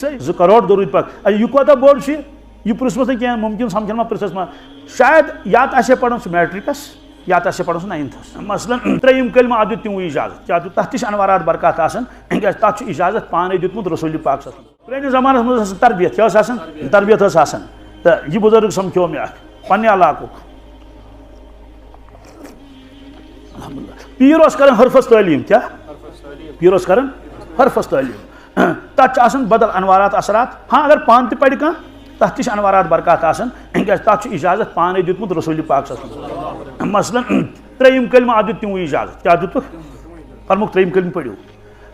2 کروڑ درود پاک یہ کوتا بوڑ یہ پرسمس نا ممکن سمجھن ما پرسس ما شاید یا تو پڑھن سہ میٹرکس یا تو پڑھن سہ 9تھس مثلا تریم کلمہ اتھ دیت تمو اجازت کیا تتھ تہ انوارات برکات آسان تتھ اجازت پانے دیتمت رسول پاک صلی اللہ علیہ وسلم پرانس زمانس مز تربیت کیا تربیت آسان تو یہ بزرگ سمکھو مے پنہ علاقہ پیر کران حرفس تعلیم کیا پیر کران حرفس تعلیم تک بدل انوارات اثرات ہاں اگر پان تہ پڑھ کھانا تتھ تہ انوارات برکات آسان تتھ اجازت پانے دیتمت رسول پاک صلی اللہ علیہ وسلم مثلا تریم کلمہ اتھ دیت تمو اجازت کیا دتک فرموک تریم کلمہ پڑھو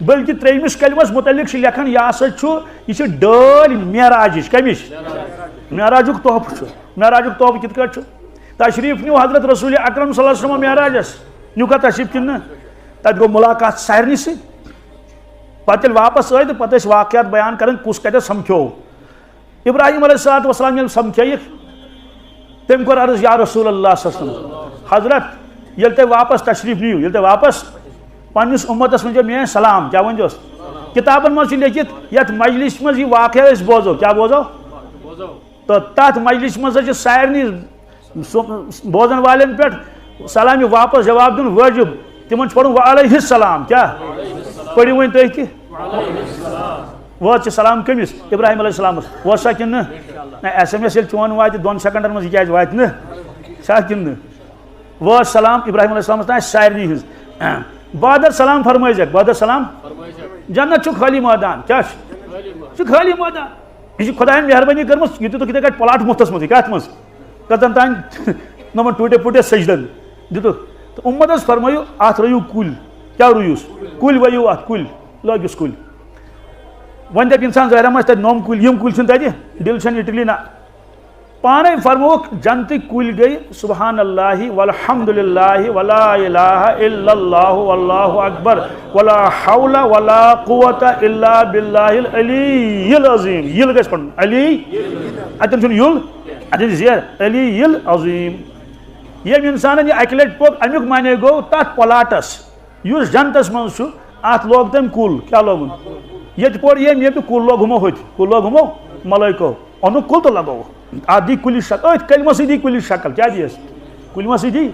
بلکہ تریمس کلمس متعلق لکھان یہ ہسا یہ ڈال معراج کمش معراجک تحفہ معراجک تحفہ کت کٹ تشریف نیو حضرت رسول اکرم صلی اللہ علیہ وسلم معراجس نیو کا تشریف کن تت گو ملاقات سارنی سی پتہ واپس آئی تو پتہ واقعات بیان کرن کس کتہ سمکھو ابراہیم علیہ السلام یل سمکھیک تم کور عرض یا رسول اللہ صلی اللہ علیہ وسلم حضرت یل تہ واپس تشریف نیو یل تہ واپس پنس امتس ونجو میان سلام کیا ونجوس کتابن مز لکھت یت مجلس مز یہ واقعہ بوزو کیا بوزو تو تات مجلس مز سارنی بوزن والن پہ سلام واپس جواب دن واجب تمن پڑھن وعلیہ السلام کیا پڑھو ون تھی کہ وات سلام کمس ابراہیم علیہ السلام وات سا کن ایس ایم ایس یل چون وات 2 سیکنڈن مز کیا وات نا سا کن وات سلام ابراہیم علیہ السلام تھی سارنی ہز بعد سلام فرمائزک بعد سلام جنت خالی میدان کیا خالی میدان یہ خدا مہربانی کرمس یہ دت کتنے پلاٹ مفتس مز کت مز کتن تان نمن ٹوٹے پوٹے سجدن دتک تو امتس فرمائیو ات رہیو کل کیا رویوس کل ویو ات کل لگس کل ون دپ انسان ظاہر مس تت نوم کل یم کل چھن تتہ دل چھن اٹلی نا پانے فرموک جنت کل گئی سبحان اللہ والحمد للہ ولا الہ الا اللہ واللہ اکبر ولا حول ولا قوة الا باللہ العلی العظیم یل گژھِ پڑھن علی اتن چھن یل اتن زیر علی العظیم یم انسان یہ اکہ لٹ پوک امیک معنی گو تات پلاٹس اس جنتس من ات لوگ تم کل کیا لوگن یہ پور یم یہ کل لوگ ہمو ہوت کل لوگ ہمو ملائکو ان کل تو لگو آدھی کلی شکل ات کلمہ سی کلی شکل کیا دیس کلمہ سی دی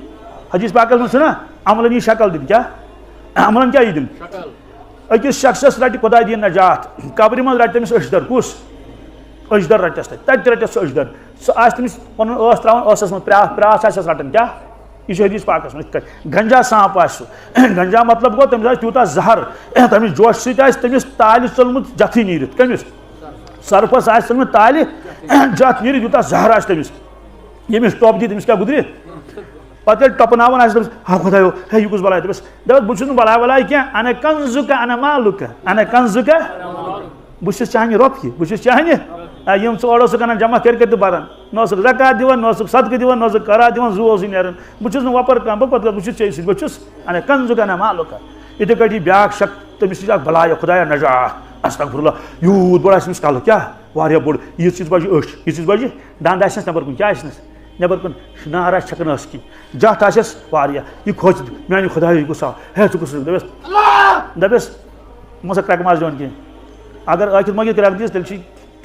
حدیث پاک من سنا عملن یہ شکل دن کیا عملن کیا یہ دن اکس شخصس رٹ خدا دی نجات قبر من رٹ تمس اشدر کس اشدر رٹس تت رٹس اشدر سہ آس تمس پن اس تراون اسس من پراس آس رٹن کیا یہ حدیث پاکس من گنجا سانپ آس گنجا مطلب گو تمس تیوتا زہر تمس جوش ست تمس تالہ ژلمت جتھی نیرت کمس سرپس آس ژلمت تالہ جت نیرت یوتا زہر آس تمس یمس ٹوپ دی تمس کیا گدری پتہ ٹپناون آس تمس ہا خدایو ہے یہ کس بلائی تمس دپس بہ چھس نہ بلائی کیا انا کنزک انا مالک انا کنزک بہ چھس چانہ رۄپیہِ بہ چھس چانہ یم ژٕ اوس کَران جمع کر تہِ بران نہ اوسُکھ زکات دِوان نہ اوسُکھ صدقہٕ دِوان نہ اوسُکھ قرات دِوان زُو اوسُے نیران بہ چھُس نہٕ وۄپر کانٛہہ بہٕ پتہٕ بہ چھُس ژےٚ سۭتۍ بہ چھُس انا کنزک انا مالک یِتھے کٲٹھۍ یہِ بیاکھ شک تٔمِس چھِ اکھ بلایا خدایا نجات استغفر اللہ یوٗت بوٚڑ آسہِ أمِس کَلہٕ کیٛاہ واریاہ بوٚڑ یِژھ یِژھ بجہِ أچھ یِژھ یِژھ بجہِ دنٛد آسٮ۪س نٮ۪بر کُن کیٛاہ آسٮ۪س نٮ۪بر کُن نار آسہِ چھکن ٲس کِنۍ جتھ آسٮ۪س واریاہ یہِ کھوژِ میانہِ خدایا یہِ گوٚژھ ہے ژٕ کُس دپٮ۪س مان سا کرٛٮ۪کہٕ ماز دِوان کینٛہہ اگر ٲخِر مٲگِتھ کرٛٮ۪کہٕ دِیس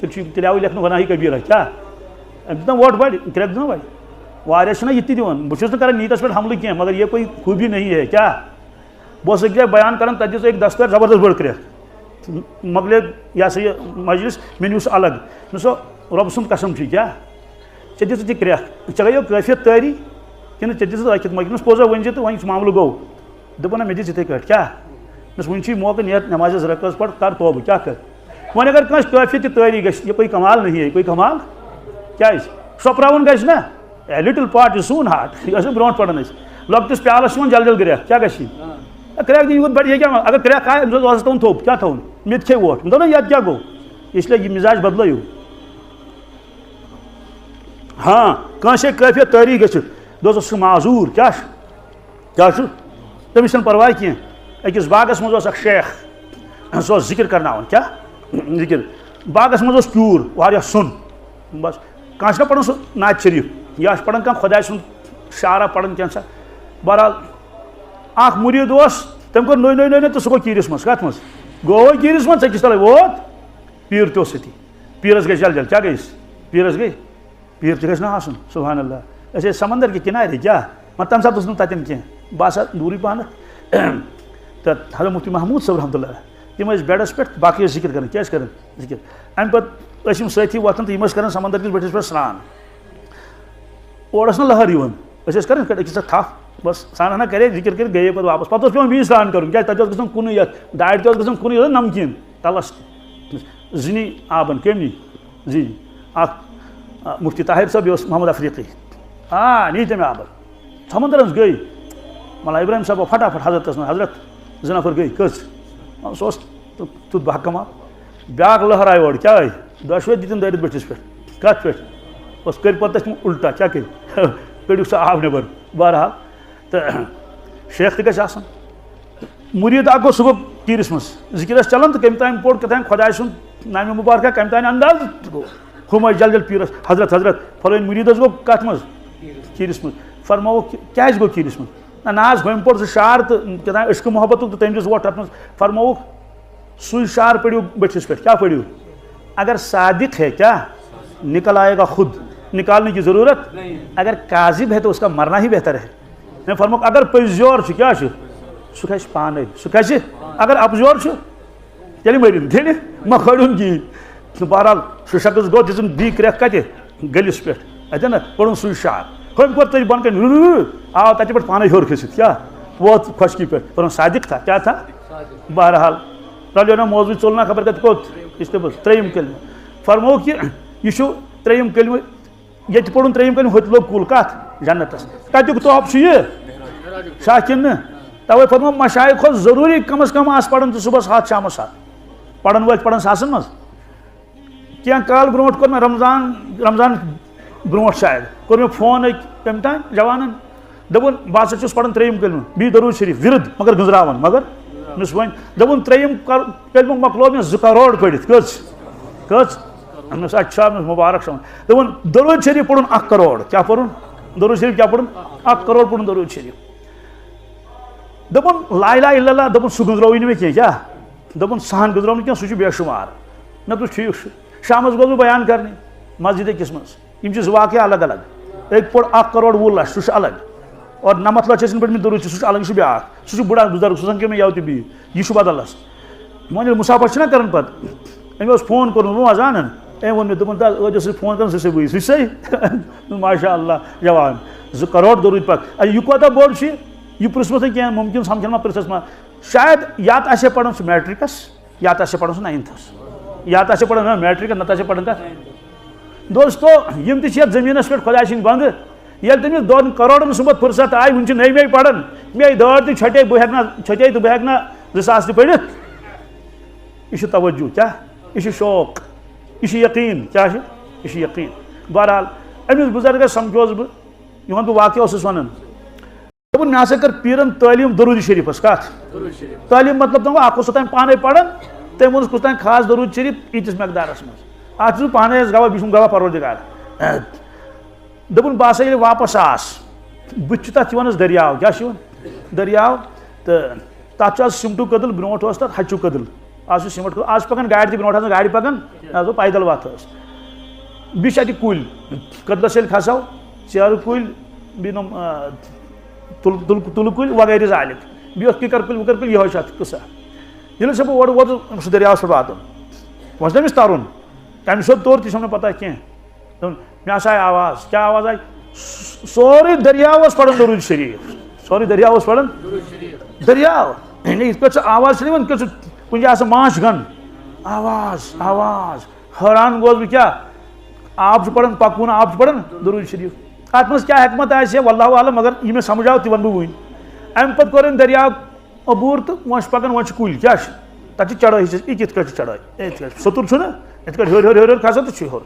تیٚلہِ آوٕے لیکھنہٕ گۄناہی کبیٖرہ کیٛاہ أمۍ دِتنہ ووٹ بڑِ کرٛٮ۪کہٕ دِنہ بڑِ واریاہ چھِنہ یہِ تہِ دِوان بہٕ چھُس نہٕ کران نیٖتس پٮ۪ٹھ حملہٕ کینٛہہ مگر یہ کوئی خوٗبی نہیں ہے کیٛاہ بہٕ اوسُس أکہِ جایہِ بیان کران تتہِ دِژ أکۍ دستہٕ زبردست بٔڑ کرٛٮ۪کھ مۄکلے یہ ہسا یہ مجلس مےٚ نیوٗ سُہ الگ مےٚ سۄ رۄبہٕ سُنٛد قسم چھُے کیٛاہ ژےٚ دِژٕتھ یہِ کرٛٮ۪کھ ژےٚ گٔیو کٲفیت تٲری کِنہٕ ژےٚ دِژٕتھ ٲکھِتھ مٲگِنس پوٚز ؤنۍ زِ تہٕ وۄنۍ معاملہٕ گوٚو دوٚپُن نہ مےٚ دِژ یِتھٕے کٲٹھۍ کیٛاہ دوٚپمَس وٕنہِ چھُے موقعہٕ نیر نٮ۪مازِ 2 رکٲژ پَر کر توبہٕ کیٛاہ کر وۄنۍ اگر کٲنٛسہِ کٲفیت تہِ تٲری گژھِ یہ کوئی کمال نہیں ہے کوئی کمال کیٛازِ سۄپراوُن گژھِ نا اے لٹل پاٹ از سون ہاٹ یہِ ٲسۍ برونٛٹھ پران أسۍ لۄکٹِس پیالس چھِ یِوان جل جل گرٛٮ۪کھ کیٛاہ گژھِ کرٛٮ۪کھ دِنۍ یوٗت بڑِ یہِ کیٛاہ اگر کرٛٮ۪کھ آے أمِس اوس تھاوُن تھوٚپ کیٛاہ تھاوُن مےٚ تہِ کھے ووٹ دوٚپ نا یتھ کیٛاہ گوٚو اسلیے یہِ مِزاج بدلٲیِو ہاں کٲنٛسہِ کٲفیت تٲری گٔژھِتھ دوٚپُس سُہ چھُ معذوٗر کیٛاہ چھُ تٔمِس چھُنہٕ پرواے کینٛہہ أکِس باغس منٛز اوس اکھ شیخ سُہ اوس ذِکر کرناوان کیٛاہ ذِکر باغس منٛز اوس کیوٗر واریاہ سۄن بس کانٛہہ چھُنہ پران سُہ نعتِ شریٖف یا چھُ پران کانٛہہ خۄداے سُنٛد شعرا پران کینٛژھا بہرحال اکھ مُریٖد اوس تٔمۍ کوٚر نٔے تہٕ سُہ گوٚو کیٖرِس منٛز کتھ منٛز گوٚو کیٖرِس منٛز ژٔکِس تلے ووت پیر تہ ستی پیرس گئی جل جل کیا گیس پیرس گئی پیر تہ گھس نا آسن سبحان اللہ أسۍ ٲسۍ سمندر کہ کنارے کیا مطلب تمہ ساتہٕ اوس نہٕ تتٮ۪ن کینٛہہ بہٕ آسہا دوٗرٕے پہنتھ تہٕ حضرت مفتی محمود صٲب رحمتہ اللہ تم ٲسۍ بیڈس پٮ۪ٹھ باقٕے ٲسۍ ذکر کران کیٛاہ ٲسۍ کران ذکر امہِ پتہٕ ٲسۍ یِم سٲتھی وۄتھان تہٕ یِم ٲسۍ کران سمندر کِس بٔٹھِس پٮ۪ٹھ سرٛان اورٕ ٲس نہٕ لہر یِوان أسۍ ٲسۍ کران أکِس ساتہٕ تھپھ بس سان ہنا کرے ذکر کٔرِتھ گٔیے پتہٕ واپس پتہٕ اوس پیٚوان بیٚیہِ سرٛان کرُن کیٛازِ تتہِ اوس گژھان کُنُے یتھ دارِ تہِ اوس گژھان کُنُے یوت نمکیٖن تلس زٕنی آبن کٔمۍ نی زٕنۍ اکھ مفتی طاہر صٲب بیٚیہِ اوس محمد افریقی نی تٔمۍ آبن سمندر حظ گٔے ملا ابراہیم صٲب فٹافٹ حضرتس منٛز حضرت 2 نفر گٔے کٔژ سُہ اوس تیُتھ بحکما بیٛاکھ لہر آیہِ اورٕ کیٛاہ آیہِ دۄشوے دِتِن دٲرِتھ بٔٹھِس پٮ۪ٹھ کتھ پٮ۪ٹھ اوس کٔرۍ پتہٕ تِم الٹا کیٛاہ کٔرۍ کٔڑِکھ سُہ آب نٮ۪بر بہرحال تہٕ شیخ تہِ گژھِ آسُن مُریٖد اکھ گوٚو سُہ گوٚو تیٖرِس منٛز ذِکر ٲس چلان تہٕ کٔمۍ تانۍ پوٚر کیٛاہ خۄداے سُنٛد نامہِ مُبارکہ کٔمۍ تانۍ انداز گوٚو ہُم ٲسۍ جل جل پیٖرس حضرت فلٲنۍ مُریٖد حظ گوٚو کتھ منٛز تیٖرِس منٛز فرمووُکھ کیٛازِ گوٚو تیٖرِس منٛز نہ حظ ہُمۍ پوٚر سُہ شعر تہٕ کیٛاہ تانۍ عشقہٕ محبتُک تہٕ تٔمۍ دِژ ووٹ تتھ منٛز فرمووُکھ سُے شعر پٔرِو بٔٹھِس پٮ۪ٹھ کیٛاہ پٔرِو اگر صادق ہے کیا نکل آئے گا خود نکالنے کی ضرورت اگر کاذب ہے تو اس کا مرنا ہی بہتر ہے میں فرموک اگر پزیور کیا سہ کھسہِ پانے سہ کھسہِ اگر اپزور تیٚلہِ مٔرِن تیٚلہِ ما کھٲڑُن کِہیٖنۍ بہرحال سُہ شخص گوٚو دِژٕن بیٚیہِ کرٛٮ۪کھ کتہِ گٔلِس پٮ۪ٹھ اتٮ۪ن نا پوٚرُن سُے شعر ہُمۍ کوٚر تٔتھۍ بۄن کَنۍ آو تتہِ پٮ۪ٹھ پانے ہیوٚر کھٔسِتھ کیٛاہ ووت خۄشکی پٮ۪ٹھ پوٚرُن صادق تھا کیٛاہ تھا بہرحال رلیو نا موضوٗع ژوٚل نا خبر کتہِ کوٚت استعمال 3یم کلمہٕ فرمووُکھ کہِ یہِ چھُ 3یم کلمہٕ ییٚتہِ پوٚرُن 3یم کلمہٕ ہوٚتہِ لوٚگ کُل کتھ جنتس کتیُک طوب چھُ یہِ شاہ کِنہٕ نہٕ توے فرموو مشایخ کھۄتہٕ ضروٗری کم از کم آس پران تہٕ صُبحس 7 شامس 7 پرن وٲلۍ پران ساسن منٛز کینٛہہ کال برونٛٹھ کوٚر مےٚ رمضان برونٛٹھ شاید کوٚر مےٚ فون أکۍ کٔمۍ تانۍ جوانن دوٚپُن بہٕ ہسا چھُس پران 3یم کلمہٕ بیٚیہِ درود شریٖف وِرد مگر گٔنٛزراوان مگر مےٚ وۄنۍ دوٚپُن 3یم کلمہٕ مۄکلو مےٚ 2 کرور پٔرِتھ کٔژ مےٚ اچھا مُبارک شون دوٚپُن درود شریٖف پوٚرُن 1 کرور کیٛاہ پوٚرُن درود شریٖف کیٛاہ پوٚرُن 1 کرور پوٚرُن درود شریٖف دوٚپُن لا اِلہَ اِلَّا اللہ دوٚپُن سُہ گٔنٛزرٲوٕے نہٕ مےٚ کینٛہہ کیٛاہ دوٚپُن سُہ ہن گٔنٛزرٲو نہٕ کینٛہہ سُہ چھُ بے شُمار مےٚ دوٚپ ٹھیٖک چھُ شامس گوٚس بہٕ بیان کرنہِ مسجد أکِس منٛز یِم چھِ 2 واقعہٕ الگ الگ أکۍ پوٚر 1 کرور 20 لچھ سُہ چھُ الگ اور 90 لچھ ٲسِن پٔرمٕتۍ درود سُہ چھُ الگ یہِ چھُ بیٛاکھ سُہ چھُ بُڑا بُزرگ سُہ سمکھیو مےٚ یَوٕ تہِ بیٚیہِ یہِ چھُ بدلس وۄنۍ ییٚلہِ مُسافر چھِنہ کران پتہٕ أمۍ اوس فون کوٚرمُت بہٕ ما زانان أمۍ ووٚن مےٚ دوٚپُن ٲدۍ اوسُے فون کران سُہ بٕے سُہ صحیح ماشاء اللہ جوان 2 کرور درود پاک یہِ کوتاہ بوٚڑ چھُ یہِ پرٛژھمُت نہٕ کینٛہہ مُمکِن سمکھن ما پرٛژھس ما شاید یا تہٕ آسہِ ہے پران سُہ میٹرکس یا تہٕ آسہِ ہے پران سُہ 9تھس یا تہٕ آسہِ ہے پران میٹرکس نتہٕ آسہِ ہے پران تتھ دوستو یِم تہِ چھِ یتھ زٔمیٖنس پٮ۪ٹھ خۄداے سٕنٛدۍ بنٛدٕ ییٚلہِ تٔمِس 2 کرورن صُبحس فرصت آیہِ وُنہِ چھِ نٔے پران مے دٲر تہِ چھٹے بہٕ ہٮ۪کہٕ نہٕ بہٕ ہٮ۪کہٕ نہٕ 2 ساس تہِ پٔرِتھ یہِ چھُ توجہ کیٛاہ یہِ چھُ شوق یہِ چھُ یقیٖن کیٛاہ چھُ یہِ چھُ یقیٖن بہرحال أمِس بُزرگس سمکھیوس بہٕ یِہُنٛد بہٕ واقعہٕ اوسُس ونان دوٚپُن مےٚ ہسا کٔر پیٖرن تعلیٖم درود شریٖفس کتھ تعلیٖم مطلب تِمو اکھ اوس سُہ تانۍ پانے پران تٔمۍ ووٚنُس کُس تانۍ خاص درود شریٖف ییٖتِس مقدارس منٛز اتھ چھُس بہٕ پانے حظ گواہ بیٚیہِ چھُم گواہ پروردگار دوٚپُن بہٕ ہسا ییٚلہِ واپس آس بٕتھِ چھُ تتھ یِوان حظ دٔریاو کیٛاہ چھُ یِوان دٔریاو تہٕ تتھ چھُ آز سیٖمٹُک کٔدٕل برونٛٹھ اوس تتھ ہچوٗ کٔدٕل آز چھُ سیٖمٹ آز چھِ پکان گاڑِ تہِ برونٛٹھ آسان گاڑِ پکان آز گوٚو پیدل وتھ ٲس بیٚیہِ چھِ اتہِ کُلۍ کٔدلس ییٚلہِ کھسو ژیرٕ کُلۍ بیٚیہِ نۄم تُلہٕ کُلۍ وغیرہ ذالِک بیٚیہِ اوس کِکر کُلۍ وِکر کُلۍ یِہوے چھُ اتھ قٕصہ ییٚلہِ سا بہٕ اورٕ ووتُس سُہ دٔریاوس پٮ۪ٹھ واتُن وۄنۍ چھُ تٔمِس ترُن تمہِ سیوٚد توٚر تہِ چھُم نہٕ پتہ کینٛہہ دوٚپُن مےٚ ہسا آیہِ آواز کیٛاہ آواز آیہِ سورُے دٔریاو اوس پران درود شریٖف سورُے دٔریاو اوس پران دٔریاو یِتھ پٲٹھۍ سُہ آواز چھِ یِوان یِتھ پٲٹھۍ سُہ کُنہِ جایہِ آسان ماچھ گن آواز آواز حٲران گوٚوس بہٕ کیٛاہ آب چھُ پران پکوُن آب چھُ پران درود شریٖف اتھ منٛز کیٛاہ حکمت آسہِ ہے واللہ عالم مگر یہِ مےٚ سمجھ آو تہِ ونہٕ بہٕ وُنۍ امہِ پتہٕ کوٚر أمۍ دٔریاو عبوٗر تہٕ وۄنۍ چھِ پکان وۄنۍ چھِ کُلۍ کیٛاہ چھِ تتھ چھِ چڑٲے یہِ کِتھ کٲٹھۍ چھِ چڑٲے یِتھ کٲٹھۍ سوٚتُر چھُنہ یِتھ کٲٹھۍ ہیوٚر ہیوٚر ہیوٚر کھسان تہٕ چھُ ہیوٚر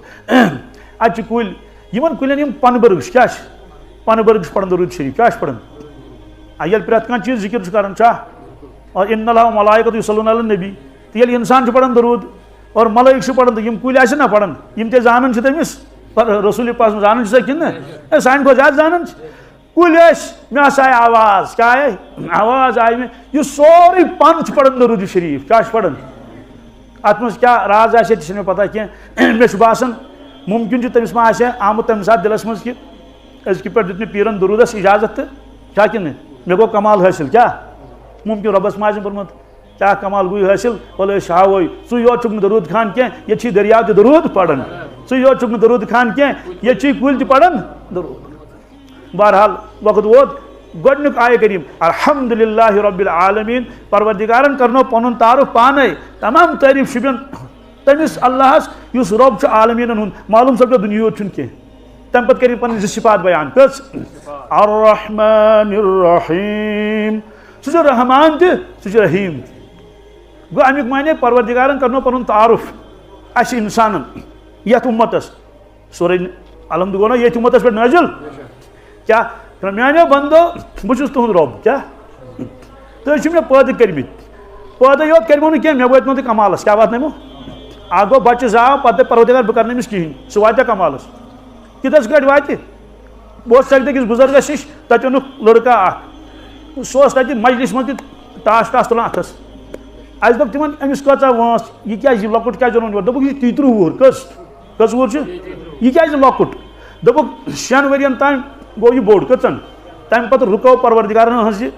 اتہِ چھِ کُلۍ یِمن کُلٮ۪ن یِم پنہٕ برگ چھِ کیٛاہ چھِ پنہٕ برگ چھِ پران درود شریٖف کیٛاہ چھِ پران ییٚلہِ پرٛٮ۪تھ کانٛہہ چیٖز ذِکر چھُ کران چھا اور اِنَّ اللّٰهَ وَمَلائِکَتُهُ یُصَلُّونَ عَلَى النَّبِی تہٕ ییٚلہِ اِنسان چھُ پران درود اور ملٲیِک چھِ پران تہٕ یِم کُلۍ آسن نا پران یِم تہِ زانان چھِ تٔمِس رسوٗلِ پاک زانان چھِ سا کِنہٕ نہٕ سانہِ کھۄتہٕ زیادٕ زانان چھِ کُلۍ ٲسۍ مےٚ ہسا آیہِ آواز کیٛاہ آیہِ آواز آیہِ مےٚ یہِ سورُے پن چھُ پران درود شریٖف کیٛاہ چھُ پران ات مز کیا راز آسے تہ چھنہ پتہ کینٛہہ مےٚ چھُ باسان ممکن چھُ تٔمِس ما آسہِ آمُت تمہِ ساتہٕ دِلس منٛز کہِ أزکہِ پٮ۪ٹھ دیُت مےٚ پیٖرن درودس اجازت تہٕ کیٛاہ کِنہٕ مےٚ گوٚو کمال حٲصِل کیٛاہ ممکن رۄبس ما آسہِ پوٚرمُت کیٛاہ کمال گوٚو حٲصِل وَلہٕ أسۍ ہاوَے ژٕ یوت چھُکھ نہٕ درود خان کینٛہہ ییٚتہِ چھُے دٔریاو تہِ درود پران ژٕ یوت چھُکھ نہٕ درود خان کینٛہہ ییٚتہِ چھُے کُلۍ تہِ پران درود بہرحال وقت ووت گۄڈنیُک آیہِ کریم الحمدللہ رب العالمین پروردگارن کرنو پنُن تعارف پانے تمام تعریف شُبین تٔمِس اللہس یُس رۄب چھُ عالمیٖنن ہُنٛد معلوٗم سپدو دُنیا یوت چھُنہٕ کینٛہہ تمہِ پتہٕ کٔرِنۍ پنٕنۍ زٕ صفات بیان کٔژ الرحمن الرحیم سُہ چھُ رحمان تہِ سُہ چھُ رحیٖم تہِ گوٚو امیُک معنی پروردگارن کرنو پنُن تعارف اسہِ انسانن یتھ اُمتس سورُے الحمد گوٚو نا ییٚتھۍ اُمتس پٮ۪ٹھ نٲزِل کیٛاہ میانیو بندو بہٕ چھُس تُہُنٛد رۄب کیٛاہ تُہۍ چھِو مےٚ پٲدٕ کٔرمٕتۍ پٲدٕ یوت کٔرمو نہٕ کینٛہہ مےٚ وٲتۍمو تُہۍ کمالس کیٛاہ واتنٲیمو اکھ گوٚو بچہِ زاو پتہٕ دَپہِ پروردگار بہٕ کرٕ نہٕ أمِس کِہینۍ سُہ واتیٛا کمالس کِتھس کٲٹھۍ واتہِ بہٕ اوسُس اکہِ دۄہ أکِس بُزرگس نِش تتہِ اوٚنُکھ لڑکہٕ اکھ سُہ اوس تتہِ مجلس منٛز تہِ تاش ٹاش تُلان اتھس اسہِ دوٚپ تِمن أمِس کۭژاہ وٲنٛس یہِ کیٛازِ یہِ لۄکُٹ کیٛازِ اوٚنُن یور دوٚپُکھ یہِ چھُ 33 وُہُر کٔژ وُہُر چھُ یہِ کیٛازِ لۄکُٹ دوٚپُکھ 6 ؤرین تام گوٚو یہِ بوٚڑ کٔژن تمہِ پتہٕ رُکٲو پروردگارن ہٕنٛز یہِ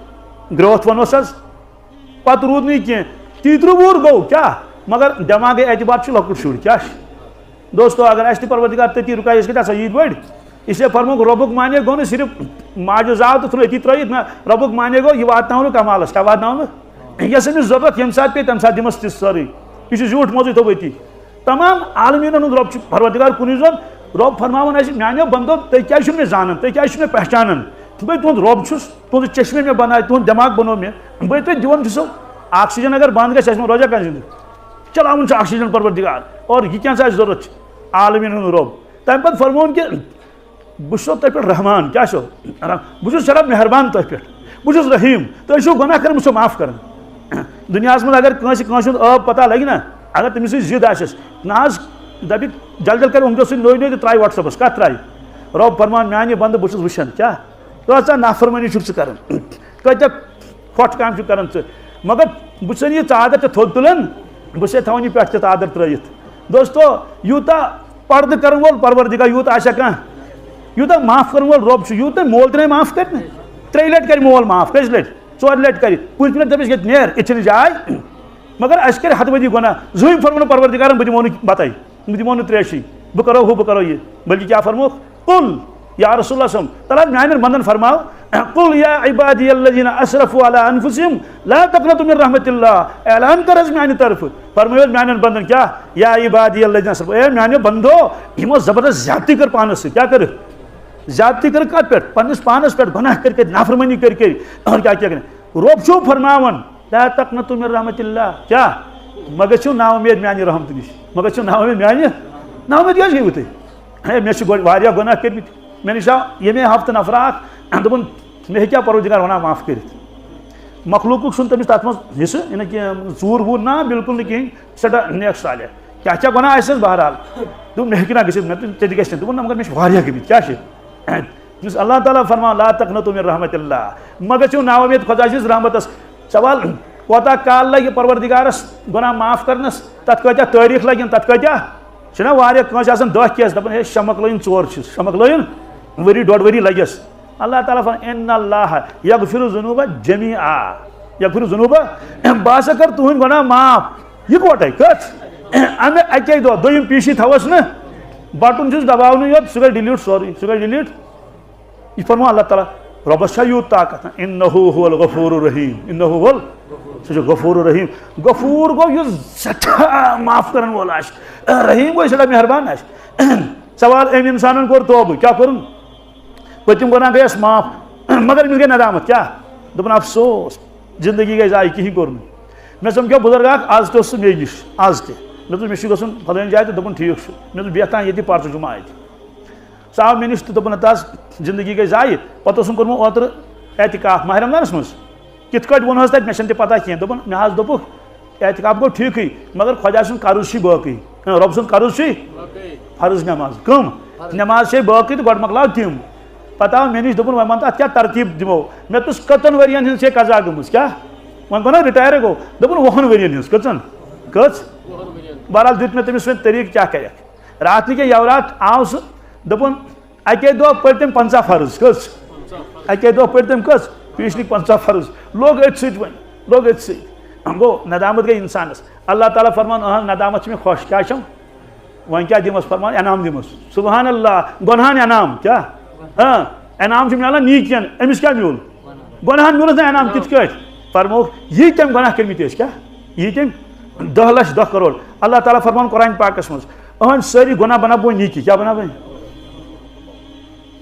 گرٛوتھ ونوس حظ پتہٕ روٗد نہٕ یہِ کینٛہہ 33 وُہُر گوٚو کیٛاہ مگر دٮ۪ماغے اعتبار چھُ لۄکُٹ شُر کیٛاہ چھُ دوستو اگر اسہِ تہِ پروردگار تٔتی رُکایہِ أسۍ کتہِ آسو ییٖتۍ بٔڑۍ اسلیے فرمووُکھ رۄبُک معنے گوٚو نہٕ صرف ماجہِ زاو تہٕ ژھُن أتی ترٲیِتھ نہ رۄبُک معنے گوٚو یہِ واتناوو کمالس کیٛاہ واتناوو یۄس أمِس ضروٗرت ییٚمہِ ساتہٕ پیٚیہِ تمہِ ساتہٕ دِمس تِژھ سٲرٕے یہِ چھُ زیوٗٹھ موضوٗع تھوٚو أتی تمام عالمیٖنن ہُنٛد رۄب چھُ پروردگار کُنُے زوٚن رۄب فرماوان اسہِ میانیو بندو تُہۍ کیٛازِ چھِو مےٚ زانان تُہۍ کیٛازِ چھِو مےٚ پہچانان بہٕ تُہُنٛد رۄب چھُس تُہُنٛد چشمے مےٚ بنایہِ تُہُنٛد دٮ۪ماغ بنوو مےٚ بہٕ تۄہہِ دِوان چھُسو آکسیجن اگر بنٛد گژھِ اَسہِ ما روزیا کانٛہہ زِندٕ چلاوُن چھُ آکسیجن پروردگار اور یہِ کیٛاہ اَسہِ ضروٗرت چھِ عالمیٖنن ہُنٛد رۄب تمہِ پتہٕ فرمووُن کہِ بہٕ چھُسو تۄہہِ پٮ۪ٹھ رحمان کیٛاہ چھُو بہٕ چھُس سٮ۪ٹھاہ مہربان تۄہہِ پٮ۪ٹھ بہٕ چھُس رحیٖم تُہۍ چھِو گۄناہ کران بہٕ چھُسو معاف کران دُنیاہس منٛز اگر کٲنٛسہِ ہُنٛد ٲب پتہ لگہِ نا اگر تٔمِس سۭتۍ ضِد آسٮ۪س نہ حظ دپہِ جل جل کرِ اُنگلیو سۭتۍ نوٚے نوٚے تہٕ ترٛایہِ وٹس ایپس کتھ ترٛایہِ رۄب فرمان میانہِ بنٛدٕ بہٕ چھُس وٕچھان کیٛاہ کۭژاہ نافرمٲنی چھُکھ ژٕ کران کۭتیاہ کھۄٹھ کامہِ چھُکھ کران ژٕ مگر بہٕ چھُسَے یہِ ژادر تہِ تھوٚد تُلان بہٕ چھُسَے تھاوان یہِ پٮ۪ٹھ تہِ ژادر ترٲیِتھ دوستو یوٗتاہ پردٕ کرن وول پروردگار یوٗت آسیا کانٛہہ یوٗتاہ معاف کرن وول رۄب چھُ یوٗتاہ مول تہِ معاف کرِ نہٕ 3 لٹہِ کرِ مول معاف کٔژِ لٹہِ 4 لٹہِ کرِ کُنہِ لٹہِ دپٮ۪س ییٚتہِ نیر ییٚتہِ چھنہٕ جاے مگر اَسہِ کرِ ہتہٕ ؤدی گۄناہ زٕہٕنۍ فرمو نہٕ پروردگارن بہٕ دِمو نہٕ بتاے بہٕ دِمو نہٕ تریشی بہٕ کرو ہُہ بہٕ کرو یہِ بلکہِ کیٛاہ فرموکھ قُل یا رسول اللہ صلی تعالیٰ میانٮ۪ن بندن فرماو قُل یا عبادی الذین اسرفوا علی انفسہم لا تقنطوا من رحمۃ اللہ اعلان کر حظ میانہِ طرفہٕ فرمٲیو حظ میانٮ۪ن بندن کیٛاہ یا عبادی الذین اسرفوا اے میانیو بندو یِمو زبردست زیادتی کٔر پانس سۭتۍ کیٛاہ کٔرٕکھ زیادتی کٔرٕکھ کتھ پٮ۪ٹھ پننِس پانس پٮ۪ٹھ گۄناہ کٔرۍ کٔرۍ نافرمٲنی کٔرۍ کٔرۍ اور کیٛاہ کیٛاہ کرِ رۄب چھُو فرماوان لا تقنطوا من رحمۃ اللہ کیٛاہ مہ گٔژھِو نا اُمید میانہِ رحمتہٕ نِش مہ گٔژھِو نا اُمید میانہِ نا اُمید کیٛازِ گٔیوٕ تُہۍ ہے مےٚ چھِ واریاہ گۄناہ کٔرمٕتۍ مےٚ نِش آو ییٚمے ہفتہٕ نفر اکھ دوٚپُن مےٚ ہیٚکیٛاہ پروردگار وَنان معاف کٔرِتھ مخلوٗقُک چھُنہٕ تٔمِس تتھ منٛز حِصہٕ یہِ نہٕ کینٛہہ ژوٗر ووٗر نا بِلکُل نہٕ کِہینۍ سٮ۪ٹھاہ نیک صالح کیٛاہ کیٛاہ گۄناہ آسٮ۪س بہرحال دوٚپ مےٚ ہیٚکہِ نا گٔژھِتھ مےٚ تہِ گژھِ نہٕ دوٚپُن نہ مگر مےٚ چھِ واریاہ گٔمٕتۍ کیٛاہ چھِ یُس اللہ تعالیٰ فرمان لا تقنطوا من رحمۃ اللہ مہ گٔژھِو نا اُمید خۄدا سٕنٛزِ رحمتس سوال کوتاہ کال لگہِ پروردگارس گۄناہ معاف کرنس تتھ کۭتیاہ تٲریٖخ لگن تتھ کۭتیاہ چھِنہ واریاہ کٲنٛسہِ آسان 10 کیس دپان ہے شمک لٲگِن 4 چھِس شمک لٲگِن ؤری 1.5 ؤری لگٮ۪س اللہ تعالیٰ فرمان ان اللہ یغفر الذنوب جمیعا یغفر الذنوب بہٕ ہسا کر تُہنٛدۍ گۄناہ معاف یِکوٹے کٔژ امہِ اَکے دۄہ دوٚیِم پیٖشی تھاوس نہٕ بٹُن چھُس دباونٕے یوت سُہ گژھِ ڈِلیٖٹ سورُے سُہ گژھِ ڈِلیٖٹ یہِ فرمو اللہ تعالیٰ رۄبس چھا یوٗت طاقت انہو هو الغفور الرحیم انہو هو سُہ چھُ غفور الرحیم غفوٗر گوٚو یُس سٮ۪ٹھاہ معاف کرن وول آسہِ رحیٖم گوٚو سٮ۪ٹھاہ مہربان آسہِ سوال أمۍ انسانن کوٚر توبہٕ کیٛاہ کوٚرُن پٔتِم گۄناہ گٔیس معاف مگر أمِس گٔے ندامت کیٛاہ دوٚپُن افسوس زندگی گٔے ضایہِ کِہینۍ کوٚر نہٕ مےٚ سمکھیو بُزرگ اکھ آز تہِ اوس سُہ مےٚ نِش آز تہِ مےٚ دوٚپُس مےٚ چھُ گژھُن فلٲنۍ جایہِ تہٕ دوٚپُن ٹھیٖک چھُ مےٚ دوٚپ بیٚہہ تام ییٚتہِ پرچہِ جُمعہ اَتہِ سُہ آو مےٚ نِش تہٕ دوٚپُن ہتا حظ زندگی گٔے ضایہِ پتہٕ اوسُم کوٚرمُت اوترٕ اعتکاف ماہِ رمضانس منٛز کِتھ کٲٹھۍ ووٚن حظ تتہِ مےٚ چھنہٕ تہِ پتہ کینٛہہ دوٚپُن مےٚ حظ دوٚپُکھ اعتکاف گوٚو ٹھیٖکٕے مگر خۄدا سُنٛد قرض چھُے باقٕے رۄب سُنٛد قرض چھُے فرض نٮ۪ماز کٕم نٮ۪ماز چھے باقٕے تہٕ گۄڈٕ مۄکلاو تِم پتہٕ آو مےٚ نِش دوٚپُن وۄنۍ وَن تہٕ اَتھ کیٛاہ ترتیٖب دِمو مےٚ دوٚپُس کٔژن ؤرین ہٕنٛز چھے قضا گٔمٕژ کیٛاہ وۄنۍ گوٚو نا رِٹایر گوٚو دوٚپُن 20 ؤرین ہٕنٛز کٔژن کٔژ بہرحال دیت میں تمس طریقہ کیا کرک رات نکے یورات آو سہ دپن اکے دہ پڑ تم 50 فرض کس اکے دہ پڑ تم کس پیشنی 50 فرض لوگ ات ست ون لوگ ات ست گو ندامت گئی انسانس اللہ تعالیٰ فرمان ندامت میں خوش کیا چھم ون کیا دمس فرمان انعام دمس سبحان اللہ گنہان انعام کیا انعام ملان نیکین امس کیا میول گنہان میولس نا انعام کت کٹ فرموک یہ تم گناہ کرمت کیا یہ تم 10 لچھ 10 کروڑ اللہ تعالیٰ فرمان قرآن پاکس مز اہن ساری گناہ بنا بو نیکی کیا بنا بو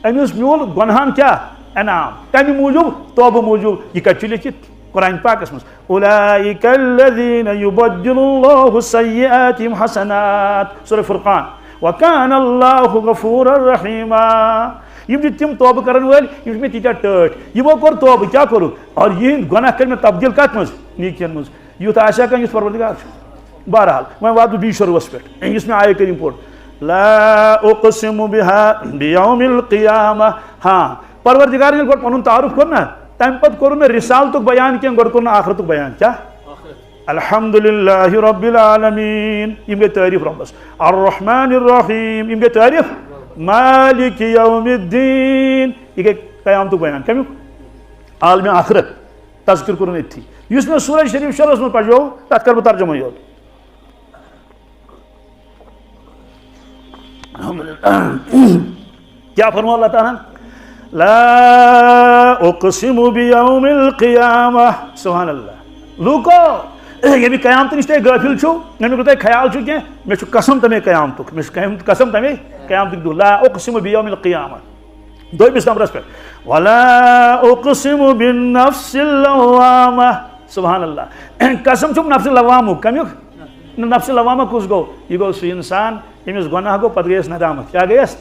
امس میول گنہان کیا انعام تمہ موجود توبہ موجود یہ کت لکھت قرآن پاکس مز اولئک الذین یبدل اللہ سیئاتہم حسنات سورہ فرقان وکان اللہ غفورا رحیما یم تم توبہ کرن ول یم میں تیجا ٹٹ یمو کور توبہ کیا کرو اور یہ گناہ کر میں تبدیل کت مز نیکین مز یوت آشا کن یس پروردگار بہرحال میں واتو بی شروعس پہ اس میں آئے کریم پوٹ لا اقسم بها بیوم القیامہ ہاں پروردگار نے پن تعارف کرنا تم پت کور رسالت بیان کی گوڑ کور آخرت بیان کیا الحمدللہ رب العالمین یم گئی تعریف ربس الرحمن الرحیم یم گئی تعریف مالک یوم الدین یہ گئی قیامت بیان کمیک عالم آخرت تذکر کرن اتھی اس میں سورہ شریف شروع میں پڑھو تک کر ترجمہ یوت کیا فرمو اللہ تعالیٰ لا اقسم بیوم القیامہ سبحان اللہ لوکو یہ قیامت نش تھی غافل چھو یہ تھی خیال چھو کہ میں قسم تمے قیامت میں قسم تمے قیامت لا اقسم بیوم القیامہ دویمس نمبرس پہ ولا اقسم بالنفس اللوامہ سبحان اللہ قسم چھم نفس اللوامہ کمیک نفس اللوامہ کس گو یہ گو سو انسان یمس گناہ گو پتہ گیس ندامت کیا گیس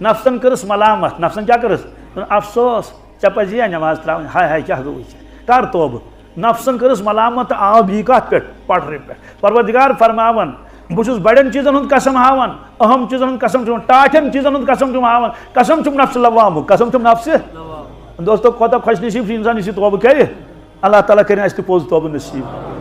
نفسن کرس ملامت نفسن کیا کرس افسوس ے پزی نماز تراؤن ہائے ہائے کیا گو کر توبہ نفسن کرس ملامت آو بھی کت پہ پٹھر پہ پروردگار فرماون بہت بڑن چیزن ہند قسم ہاون اہم چیزن ہند قسم چھم ٹاٹھن چیزن ہند قسم چھم ہاون قسم چھم نفس اللوامہ قسم چھم نفس دوستو کوتاہ خوش نصیب انسان اس توبہ کرے اللہ تعالیٰ کرے اس پوز توبہ نصیب